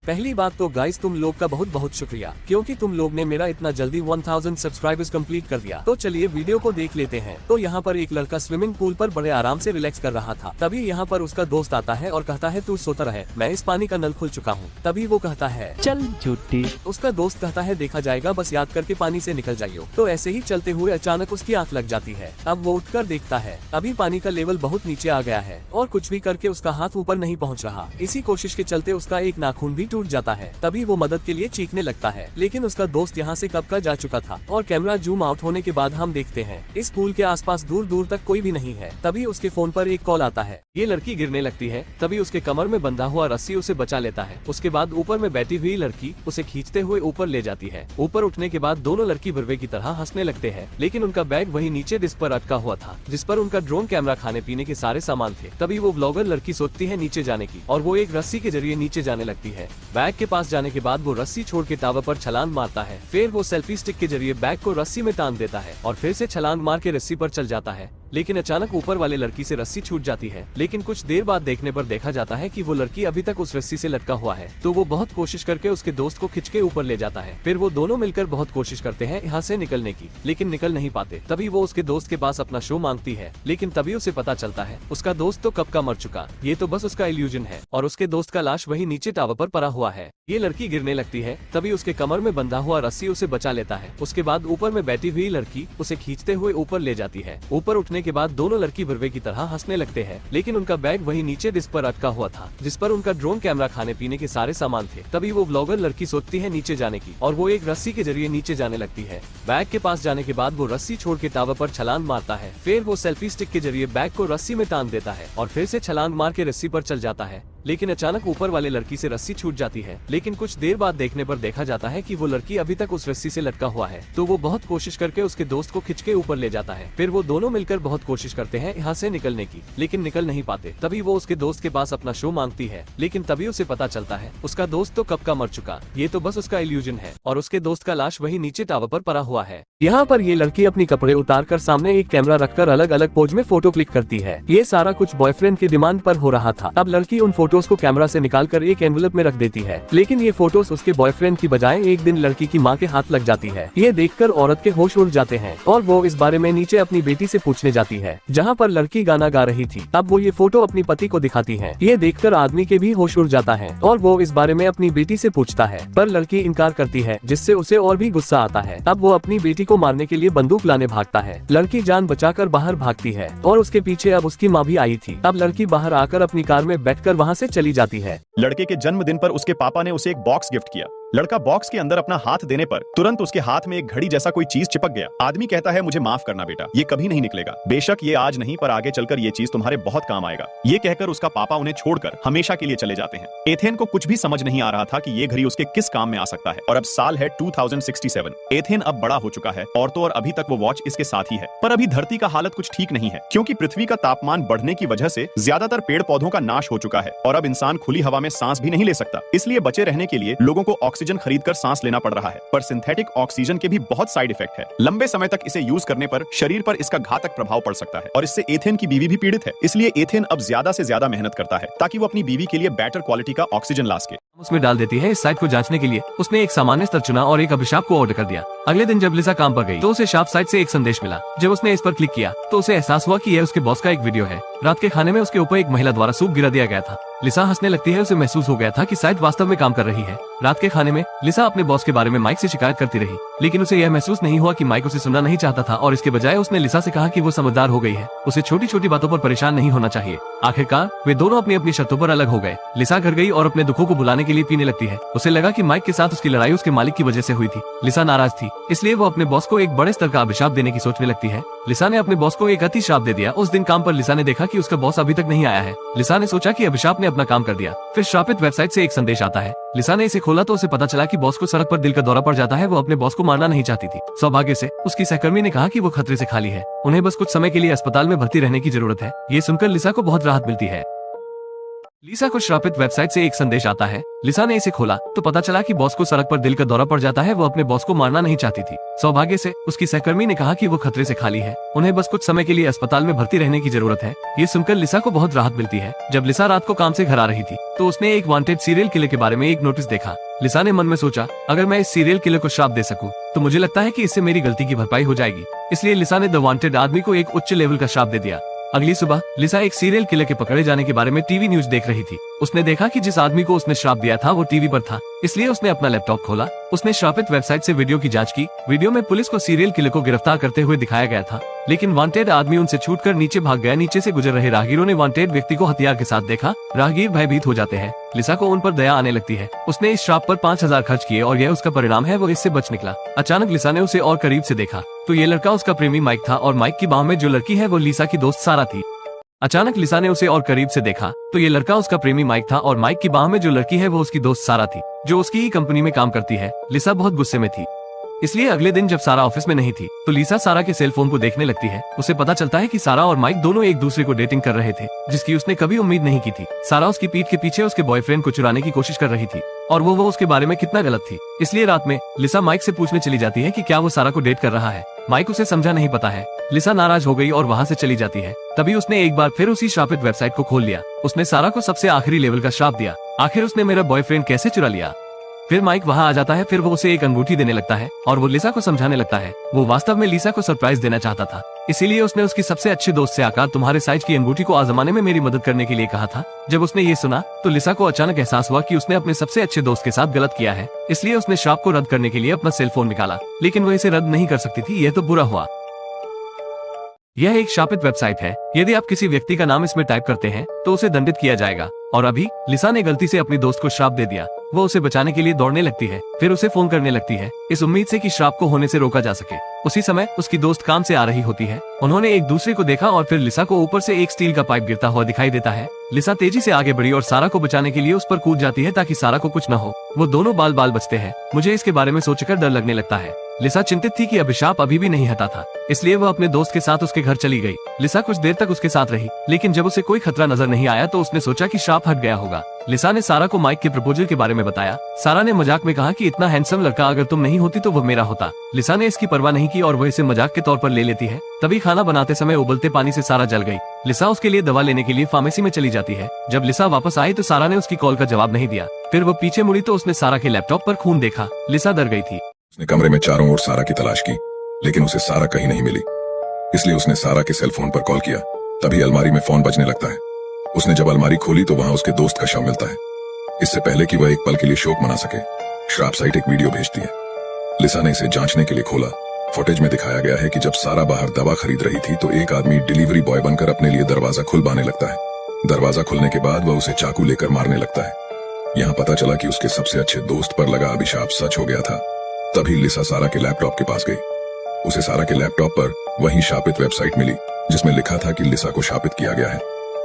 पहली बात तो गाइस तुम लोग का बहुत बहुत शुक्रिया, क्योंकि तुम लोग ने मेरा इतना जल्दी 1000 सब्सक्राइबर्स कंप्लीट कर दिया। तो चलिए वीडियो को देख लेते हैं। तो यहाँ पर एक लड़का स्विमिंग पूल पर बड़े आराम से रिलैक्स कर रहा था। तभी यहाँ पर उसका दोस्त आता है और कहता है तू सोता रहे, मैं इस पानी का नल खुल चुका हूँ। तभी वो कहता है चल झूठी। उसका दोस्त कहता है देखा जाएगा, बस याद करके पानी से निकल जाइयो। तो ऐसे ही चलते हुए अचानक उसकी आंख लग जाती है। अब वो उठकर देखता है अभी पानी का लेवल बहुत नीचे आ गया है और कुछ भी करके उसका हाथ ऊपर नहीं पहुंच रहा। इसी कोशिश के चलते उसका एक नाखून भी टूट जाता है। तभी वो मदद के लिए चीखने लगता है, लेकिन उसका दोस्त यहाँ से कब का जा चुका था। और कैमरा जूम आउट होने के बाद हम देखते हैं इस पूल के आसपास दूर दूर तक कोई भी नहीं है। तभी उसके फोन पर एक कॉल आता है। ये लड़की गिरने लगती है। तभी उसके कमर में बंधा हुआ रस्सी उसे बचा लेता है। उसके बाद ऊपर में बैठी हुई लड़की उसे खींचते हुए ऊपर ले जाती है। ऊपर उठने के बाद दोनों लड़की बिरवे की तरह हंसने लगते हैं, लेकिन उनका बैग वही नीचे डिस्क पर अटका हुआ था, जिस पर उनका ड्रोन कैमरा, खाने पीने के सारे सामान थे। तभी वो ब्लॉगर लड़की सोचती है नीचे जाने की और वो एक रस्सी के जरिए नीचे जाने लगती है। बैग के पास जाने के बाद वो रस्सी छोड़ के टावर पर छलांग मारता है। फिर वो सेल्फी स्टिक के जरिए बैग को रस्सी में टांग देता है और फिर से छलांग मार के रस्सी पर चल जाता है। लेकिन अचानक ऊपर वाले लड़की से रस्सी छूट जाती है। लेकिन कुछ देर बाद देखने पर देखा जाता है कि वो लड़की अभी तक उस रस्सी से लटका हुआ है। तो वो बहुत कोशिश करके उसके दोस्त को खिंच के ऊपर ले जाता है। फिर वो दोनों मिलकर बहुत कोशिश करते हैं यहाँ से निकलने की, लेकिन निकल नहीं पाते। तभी वो उसके दोस्त के पास अपना शो मांगती है, लेकिन तभी उसे पता चलता है उसका दोस्त तो कब का मर चुका, ये तो बस उसका इल्यूजन है और उसके दोस्त का लाश वही नीचे टावर पर पड़ा हुआ है। ये लड़की गिरने लगती है। तभी उसके कमर में बंधा हुआ रस्सी उसे बचा लेता है। उसके बाद ऊपर में बैठी हुई लड़की उसे खींचते हुए ऊपर ले जाती है। ऊपर उठने के बाद दोनों लड़की बिरवे की तरह हंसने लगते हैं, लेकिन उनका बैग वही नीचे डिस्क पर अटका हुआ था, जिस पर उनका ड्रोन कैमरा, खाने पीने के सारे सामान थे। तभी वो ब्लॉगर लड़की सोचती है नीचे जाने की और वो एक रस्सी के जरिए नीचे जाने लगती है। बैग के पास जाने के बाद वो रस्सी छोड़ के टावर पर छलांग मारता है। फिर वो सेल्फी स्टिक के जरिए बैग को रस्सी में टांग देता है और फिर से छलांग मार के रस्सी पर चल जाता है। लेकिन अचानक ऊपर वाले लड़की से रस्सी छूट जाती है। लेकिन कुछ देर बाद देखने पर देखा जाता है कि वो लड़की अभी तक उस रस्सी से लटका हुआ है। तो वो बहुत कोशिश करके उसके दोस्त को खिंच के ऊपर ले जाता है। फिर वो दोनों मिलकर बहुत कोशिश करते हैं यहाँ से निकलने की, लेकिन निकल नहीं पाते। तभी वो उसके दोस्त के पास अपना शो मांगती है, लेकिन तभी उसे पता चलता है उसका दोस्त तो कब का मर चुका, ये तो बस उसका इल्यूजन है और उसके दोस्त का लाश वही नीचे टावर पर पड़ा हुआ है। यहाँ पर ये लड़की अपनी कपड़े उतार कर सामने एक कैमरा रखकर अलग अलग पोज में फोटो क्लिक करती है। ये सारा कुछ बॉयफ्रेंड की डिमांड पर हो रहा था। अब लड़की उन फोटोज को कैमरा से निकालकर एक एनवलप में रख देती है, लेकिन ये फोटोज उसके बॉयफ्रेंड की बजाय एक दिन लड़की की माँ के हाथ लग जाती है। ये देखकर औरत के होश उड़ जाते हैं और वो इस बारे में नीचे अपनी बेटी से पूछने जाती है, जहाँ पर लड़की गाना गा रही थी। अब वो ये फोटो अपनी पति को दिखाती है। ये देखकर आदमी के भी होश उड़ जाता है और वो इस बारे में अपनी बेटी से पूछता है, पर लड़की इनकार करती है, जिससे उसे और भी गुस्सा आता है। अब वो अपनी बेटी को मारने के लिए बंदूक लाने भागता है। लड़की जान बचाकर बाहर भागती है और उसके पीछे अब उसकी माँ भी आई थी। अब लड़की बाहर आकर अपनी कार में बैठकर वहाँ से चली जाती है। लड़के के जन्मदिन पर उसके पापा ने उसे एक बॉक्स गिफ्ट किया। लड़का बॉक्स के अंदर अपना हाथ देने पर तुरंत उसके हाथ में एक घड़ी जैसा कोई चीज चिपक गया। आदमी कहता है मुझे माफ करना बेटा, ये कभी नहीं निकलेगा। बेशक ये आज नहीं, पर आगे चलकर ये चीज तुम्हारे बहुत काम आएगा। ये कहकर उसका पापा उन्हें छोड़कर हमेशा के लिए चले जाते हैं। एथेन को कुछ भी समझ नहीं आ रहा था कि ये घड़ी उसके किस काम में आ सकता है। और अब साल है 2067। एथेन अब बड़ा हो चुका है और तो और अभी तक वो वॉच इसके साथ ही है। पर अभी धरती का हालत कुछ ठीक नहीं है, क्योंकि पृथ्वी का तापमान बढ़ने की वजह से ज्यादातर पेड़ पौधों का नाश हो चुका है और अब इंसान खुली हवा में सांस भी नहीं ले सकता। इसलिए बचे रहने के लिए लोगों को ऑक्सीजन खरीदकर सांस लेना पड़ रहा है। पर सिंथेटिक ऑक्सीजन के भी बहुत साइड इफेक्ट है। लंबे समय तक इसे यूज करने पर शरीर पर इसका घातक प्रभाव पड़ सकता है और इससे एथेन की बीवी भी पीड़ित है। इसलिए एथेन अब ज्यादा से ज्यादा मेहनत करता है ताकि वो अपनी बीवी के लिए बेटर क्वालिटी का ऑक्सीजन ला सके। उसमें डाल देती है। इस साइट को जांचने के लिए उसने एक सामान्य स्तर चुना और एक अभिशाप को ऑर्डर कर दिया। अगले दिन जब लिसा काम पर गई तो उसे शाप साइट से एक संदेश मिला। जब उसने इस पर क्लिक किया तो उसे एहसास हुआ कि यह उसके बॉस का एक वीडियो है। रात के खाने में उसके ऊपर एक महिला द्वारा सूप गिरा दिया गया था। लिसा हंसने लगती है। उसे महसूस हो गया था कि साइट वास्तव में काम कर रही है। रात के खाने में लिसा अपने बॉस के बारे में माइक से शिकायत करती रही, लेकिन उसे यह महसूस नहीं हुआ कि माइक उसे सुनना नहीं चाहता था और इसके बजाय उसने लिसा से कहा कि वो समझदार हो गई है, उसे छोटी छोटी बातों पर परेशान नहीं होना चाहिए। आखिरकार वे दोनों अपनी अपनी शर्तों पर अलग हो गए। लिसा घर गई और अपने दुखों को भुलाने के लिए पीने लगती है। उसे लगा कि माइक के साथ उसकी लड़ाई उसके मालिक की वजह से हुई थी। लिसा नाराज थी, इसलिए वो अपने बॉस को एक बड़े स्तर का अभिशाप देने की सोचने लगती है। लिसा ने अपने बॉस को एक अति श्राप दे दिया। उस दिन काम पर लिसा ने देखा कि उसका बॉस अभी तक नहीं आया है। लिसा ने सोचा कि अभिशाप ने अपना काम कर दिया। फिर श्रापित वेबसाइट से एक संदेश आता है। लिसा ने इसे खोला तो उसे पता चला कि बॉस को सड़क पर दिल का दौरा पड़ जाता है। वो अपने बॉस को मारना नहीं चाहती थी। सौभाग्य से उसकी सहकर्मी ने कहा कि वो खतरे से खाली है, उन्हें बस कुछ समय के लिए अस्पताल में भर्ती रहने की जरूरत है। ये सुनकर लिसा को बहुत राहत मिलती है। लिसा को श्रापित वेबसाइट से एक संदेश आता है। लिसा ने इसे खोला तो पता चला कि बॉस को सड़क पर दिल का दौरा पड़ जाता है। वो अपने बॉस को मारना नहीं चाहती थी। सौभाग्य से उसकी सहकर्मी ने कहा कि वो खतरे से खाली है, उन्हें बस कुछ समय के लिए अस्पताल में भर्ती रहने की जरूरत है। ये सुनकर लिसा को बहुत राहत मिलती है। जब लिसा रात को काम से घर आ रही थी तो उसने एक वांटेड सीरियल किलर के बारे में एक नोटिस देखा। लिसा ने मन में सोचा, अगर मैं इस सीरियल किलर को श्राप दे सकूं तो मुझे लगता है कि इससे मेरी गलती की भरपाई हो जाएगी। इसलिए लिसा ने द वांटेड आदमी को एक उच्च लेवल का श्राप दे दिया। अगली सुबह लिसा एक सीरियल किलर के पकड़े जाने के बारे में टीवी न्यूज देख रही थी। उसने देखा कि जिस आदमी को उसने श्राप दिया था वो टीवी पर था, इसलिए उसने अपना लैपटॉप खोला। उसने श्रापित वेबसाइट से वीडियो की जांच की। वीडियो में पुलिस को सीरियल किलर को गिरफ्तार करते हुए दिखाया गया था, लेकिन वांटेड आदमी उनसे छूटकर नीचे भाग गया। नीचे से गुजर रहे राहगीरों ने वांटेड व्यक्ति को हथियार के साथ देखा। राहगीर भयभीत हो जाते हैं। लिसा को उन पर दया आने लगती है। उसने इस श्राप पर 5000 खर्च किए और यह उसका परिणाम है, वो इससे बच निकला। अचानक लिसा ने उसे और करीब से देखा तो ये लड़का उसका प्रेमी माइक था और माइक की बाह में जो लड़की है वो लिसा की दोस्त सारा थी। अचानक लिसा ने उसे और करीब से देखा तो ये लड़का उसका प्रेमी माइक था और माइक की बाह में जो लड़की है वो उसकी दोस्त सारा थी, जो उसकी ही कंपनी में काम करती है। लिसा बहुत गुस्से में थी। इसलिए अगले दिन जब सारा ऑफिस में नहीं थी तो लिसा सारा के सेल फोन को देखने लगती है। उसे पता चलता है कि सारा और माइक दोनों एक दूसरे को डेटिंग कर रहे थे, जिसकी उसने कभी उम्मीद नहीं की थी। सारा उसकी पीठ के पीछे उसके बॉयफ्रेंड को चुराने की कोशिश कर रही थी और वो उसके बारे में कितना गलत थी। इसलिए रात में लिसा माइक से पूछने चली जाती है कि क्या वो सारा को डेट कर रहा है। माइक उसे समझा नहीं पता है। लिसा नाराज हो गई और वहाँ से चली जाती है। तभी उसने एक बार फिर उसी श्रापित वेबसाइट को खोल लिया। उसने सारा को सबसे आखिरी लेवल का श्राप दिया। आखिर उसने मेरा बॉयफ्रेंड कैसे चुरा लिया। फिर माइक वहाँ आ जाता है। फिर वो उसे एक अंगूठी देने लगता है और वो लिसा को समझाने लगता है वो वास्तव में लिसा को सरप्राइज देना चाहता था, इसीलिए उसने उसकी सबसे अच्छे दोस्त से आकर तुम्हारे साइज की अंगूठी को आजमाने में मेरी मदद करने के लिए कहा था। जब उसने ये सुना तो लिसा को अचानक एहसास हुआ कि उसने अपने सबसे अच्छे दोस्त के साथ गलत किया है। इसलिए उसने श्राप को रद्द करने के लिए अपना सेल फोन निकाला, लेकिन वो इसे रद्द नहीं कर सकती थी। यह तो बुरा हुआ। यह एक शापित वेबसाइट है। यदि आप किसी व्यक्ति का नाम इसमें टाइप करते हैं तो उसे दंडित किया जाएगा। और अभी लिसा ने गलती से अपनी दोस्त को श्राप दे दिया। वो उसे बचाने के लिए दौड़ने लगती है, फिर उसे फोन करने लगती है इस उम्मीद से कि श्राप को होने से रोका जा सके। उसी समय उसकी दोस्त काम से आ रही होती है। उन्होंने एक दूसरे को देखा और फिर लिसा को ऊपर से एक स्टील का पाइप गिरता हुआ दिखाई देता है। लिसा तेजी से आगे बढ़ी और सारा को बचाने के लिए उस पर कूद जाती है ताकि सारा को कुछ न हो। वो दोनों बाल बाल बचते हैं। मुझे इसके बारे में सोचकर डर लगने लगता है। लिसा चिंतित थी कि अभिशाप अभी भी नहीं हटा था, इसलिए वह अपने दोस्त के साथ उसके घर चली गई। लिसा कुछ देर तक उसके साथ रही, लेकिन जब उसे कोई खतरा नजर नहीं आया तो उसने सोचा कि श्राप हट गया होगा। लिसा ने सारा को माइक के प्रपोजल के बारे में बताया। सारा ने मजाक में कहा कि इतना हैंडसम लड़का अगर तुम नहीं होती तो वो मेरा होता। लिसा ने इसकी परवाह नहीं की और वह इसे मजाक के तौर पर ले लेती है। तभी खाना बनाते समय उबलते पानी से सारा जल गई। लिसा उसके लिए दवा लेने के लिए फार्मेसी में चली जाती है। जब लिसा वापस आई तो सारा ने उसकी कॉल का जवाब नहीं दिया। फिर वो पीछे मुड़ी तो उसने सारा के लैपटॉप पर खून देखा। लिसा डर गई थी। उसने कमरे में चारों ओर सारा की तलाश की, लेकिन उसे सारा कहीं नहीं मिली। इसलिए उसने सारा के सेल फोन पर कॉल किया। तभी अलमारी में फोन बजने लगता है। उसने जब अलमारी खोली तो वहां उसके दोस्त का शव मिलता है। इससे पहले कि वह एक पल के लिए शोक मना सके, श्राप साइट एक वीडियो भेजती है। लिसा ने इसे जांचने के लिए खोला। फुटेज में दिखाया गया है कि जब सारा बाहर दवा खरीद रही थी तो एक आदमी डिलीवरी बॉय बनकर अपने लिए दरवाजा खुलवाने लगता है। दरवाजा खुलने के बाद वह उसे चाकू लेकर मारने लगता है। यहाँ पता चला कि उसके सबसे अच्छे दोस्त पर लगा अभिशाप सच हो गया था। तभी लिसा सारा के लैपटॉप के पास गई। उसे सारा के लैपटॉप पर वही शापित वेबसाइट मिली जिसमें लिखा था कि लिसा को शापित किया गया है।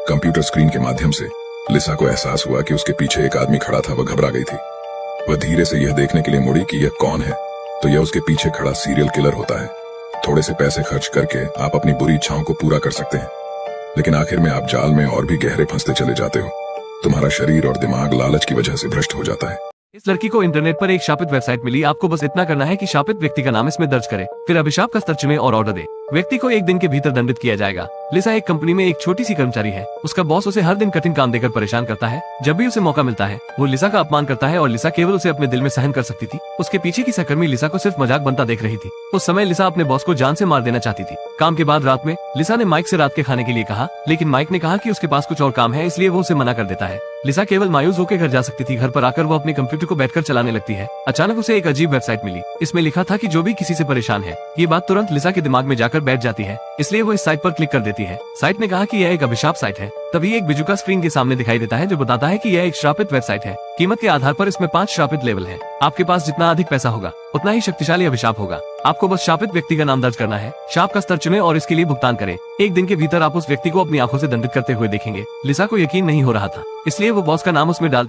कंप्यूटर स्क्रीन के माध्यम से लिसा को एहसास हुआ कि उसके पीछे एक आदमी खड़ा था। वह घबरा गई थी। वह धीरे से यह देखने के लिए मुड़ी कि यह कौन है, तो यह उसके पीछे खड़ा सीरियल किलर होता है। थोड़े से पैसे खर्च करके आप अपनी बुरी इच्छाओं को पूरा कर सकते हैं, लेकिन आखिर में आप जाल में और भी गहरे फंसते चले जाते हो। तुम्हारा शरीर और दिमाग लालच की वजह से भ्रष्ट हो जाता है। इस लड़की को इंटरनेट पर एक शापित वेबसाइट मिली। आपको बस इतना करना है कि शापित व्यक्ति का नाम इसमें दर्ज करे, फिर अभिशाप का स्तर चुने और ऑर्डर दे। व्यक्ति को एक दिन के भीतर दंडित किया जाएगा। लिसा एक कंपनी में एक छोटी सी कर्मचारी है। उसका बॉस उसे हर दिन कठिन काम देकर परेशान करता है। जब भी उसे मौका मिलता है वो लिसा का अपमान करता है और लिसा केवल उसे अपने दिल में सहन कर सकती थी। उसके पीछे की सहकर्मी लिसा को सिर्फ मजाक बनता देख रही थी। उस समय लिसा अपने बॉस को जान से मार देना चाहती थी। काम के बाद रात में लिसा ने माइक से रात के खाने के लिए कहा, लेकिन माइक ने कहा कि उसके पास कुछ और काम है, इसलिए वो उसे मना कर देता है। लिसा केवल मायूस होकर घर जा सकती थी। घर पर आकर वो अपने कंप्यूटर को बैठकर चलाने लगती है। अचानक उसे एक अजीब वेबसाइट मिली। इसमें लिखा था कि जो भी किसी से परेशान है। ये बात तुरंत लिसा के दिमाग में जाकर बैठ जाती है, इसलिए वो इस साइट पर क्लिक कर देती है। साइट ने कहा कि यह एक अभिशाप साइट है। तभी एक बिजुका स्क्रीन के सामने दिखाई देता है जो बताता है कि यह एक श्रापित वेबसाइट है। कीमत के आधार पर इसमें 5 श्रापित लेवल हैं। आपके पास जितना अधिक पैसा होगा उतना ही शक्तिशाली अभिशाप होगा। आपको बस शापित व्यक्ति का नाम दर्ज करना है, शाप का स्तर चुनें और इसके लिए भुगतान करें। एक दिन के भीतर आप उस व्यक्ति को अपनी आंखों से दंडित करते हुए देखेंगे। लिसा को यकीन नहीं हो रहा था, इसलिए वो बॉस का नाम उसमें डाल